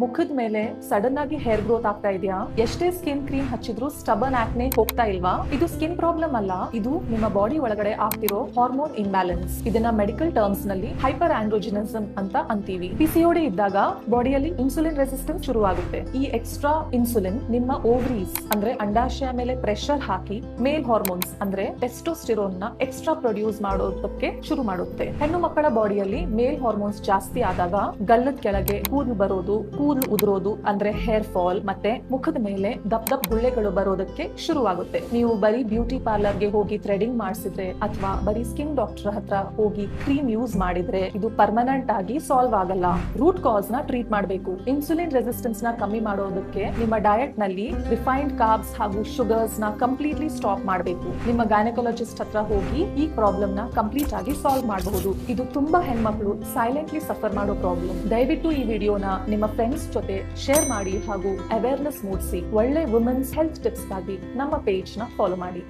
ಮುಖದ ಮೇಲೆ ಸಡನ್ ಆಗಿ ಹೇರ್ ಗ್ರೋತ್ ಆಗ್ತಾ ಇದೆಯಾ? ಎಷ್ಟೇ ಸ್ಕಿನ್ ಕ್ರೀಮ್ ಹಚ್ಚಿದ್ರು ಸ್ಟಬನ್ ಆಕ್ನೆ ಹೋಗ್ತಾ ಇಲ್ವಾ? ಇದು ಸ್ಕಿನ್ ಪ್ರಾಬ್ಲಮ್ ಅಲ್ಲ, ಇದು ನಿಮ್ಮ ಬಾಡಿ ಒಳಗಡೆ ಆಗ್ತಿರೋ ಹಾರ್ಮೋನ್ ಇಂಬ್ಯಾಲೆನ್ಸ್. ಇದನ್ನ ಮೆಡಿಕಲ್ ಟರ್ಮ್ಸ್ ನಲ್ಲಿ ಹೈಪರ್ ಆಂಡ್ರೋಜಿನಿಸಮ್ ಅಂತ ಅಂತೀವಿ. ಪಿಸಿಒಡಿ ಇದ್ದಾಗ ಬಾಡಿಯಲ್ಲಿ ಇನ್ಸುಲಿನ್ ರೆಸಿಸ್ಟೆನ್ಸ್ ಶುರುವಾಗುತ್ತೆ. ಈ ಎಕ್ಸ್ಟ್ರಾ ಇನ್ಸುಲಿನ್ ನಿಮ್ಮ ಓವರೀಸ್ ಅಂದ್ರೆ ಅಂಡಾಶಯ ಮೇಲೆ ಪ್ರೆಷರ್ ಹಾಕಿ ಮೇಲ್ ಹಾರ್ಮೋನ್ಸ್ ಅಂದ್ರೆ ಟೆಸ್ಟೋಸ್ಟಿರೋನ್ ನ ಎಕ್ಸ್ಟ್ರಾ ಪ್ರೊಡ್ಯೂಸ್ ಮಾಡೋದಕ್ಕೆ ಶುರು ಮಾಡುತ್ತೆ. ಹೆಣ್ಣು ಮಕ್ಕಳ ಬಾಡಿಯಲ್ಲಿ ಮೇಲ್ ಹಾರ್ಮೋನ್ಸ್ ಜಾಸ್ತಿ ಆದಾಗ ಗಲ್ಲದ ಕೆಳಗೆ ಕೂದಲು ಬರೋದು, ಕೂದಲು ಉದುರೋದು ಅಂದ್ರೆ ಹೇರ್ ಫಾಲ್, ಮತ್ತೆ ಮುಖದ ಮೇಲೆ ದಪ್ಪ ದಪ್ಪ ಗುಳ್ಳೆಗಳು ಬರೋದಕ್ಕೆ ಶುರುವಾಗುತ್ತೆ. ನೀವು ಬರೀ ಬ್ಯೂಟಿ ಪಾರ್ಲರ್ ಗೆ ಹೋಗಿ ಥ್ರೆಡಿಂಗ್ ಮಾಡಿಸಿದ್ರೆ ಅಥವಾ ಬರೀ ಸ್ಕಿನ್ ಡಾಕ್ಟರ್ ಹತ್ರ ಹೋಗಿ ಕ್ರೀಮ್ ಯೂಸ್ ಮಾಡಿದ್ರೆ ಇದು ಪರ್ಮನೆಂಟ್ ಆಗಿ ಸಾಲ್ವ್ ಆಗಲ್ಲ. ರೂಟ್ ಕಾಸ್ ನ ಟ್ರೀಟ್ ಮಾಡಬೇಕು. ಇನ್ಸುಲಿನ್ ರೆಸಿಸ್ಟೆನ್ಸ್ ನ ಕಮ್ಮಿ ಮಾಡೋದಕ್ಕೆ ನಿಮ್ಮ ಡಯಟ್ ನಲ್ಲಿ ರಿಫೈನ್ಡ್ ಕಾರ್ಬ್ಸ್ ಹಾಗೂ ಶುಗರ್ಸ್ ನ ಕಂಪ್ಲೀಟ್ಲಿ ಸ್ಟಾಪ್ ಮಾಡಬೇಕು. ನಿಮ್ಮ ಗೈನಕಾಲಜಿಸ್ಟ್ ಹತ್ರ ಹೋಗಿ ಈ ಪ್ರಾಬ್ಲಮ್ ನ ಕಂಪ್ಲೀಟ್ ಆಗಿ ಸಾಲ್ವ್ ಮಾಡಬಹುದು. ಇದು ತುಂಬಾ ಹೆಣ್ಮಕ್ಳು ಸೈಲೆಂಟ್ಲಿ ಸಫರ್ ಮಾಡೋ ಪ್ರಾಬ್ಲಮ್. ದಯವಿಟ್ಟು ಈ ವಿಡಿಯೋನ ನಿಮ್ಮ ಫ್ರೆಂಡ್ಸ್ ಜೊತೆ ಶೇರ್ ಮಾಡಿ ಹಾಗೂ ಅವೇರ್ನೆಸ್ ಮೂಡಿಸಿ. ಒಳ್ಳೆ ವುಮೆನ್ಸ್ ಹೆಲ್ತ್ ಟಿಪ್ಸ್ ಗಾಗಿ ನಮ್ಮ ಪೇಜ್ ನ ಫಾಲೋ ಮಾಡಿ.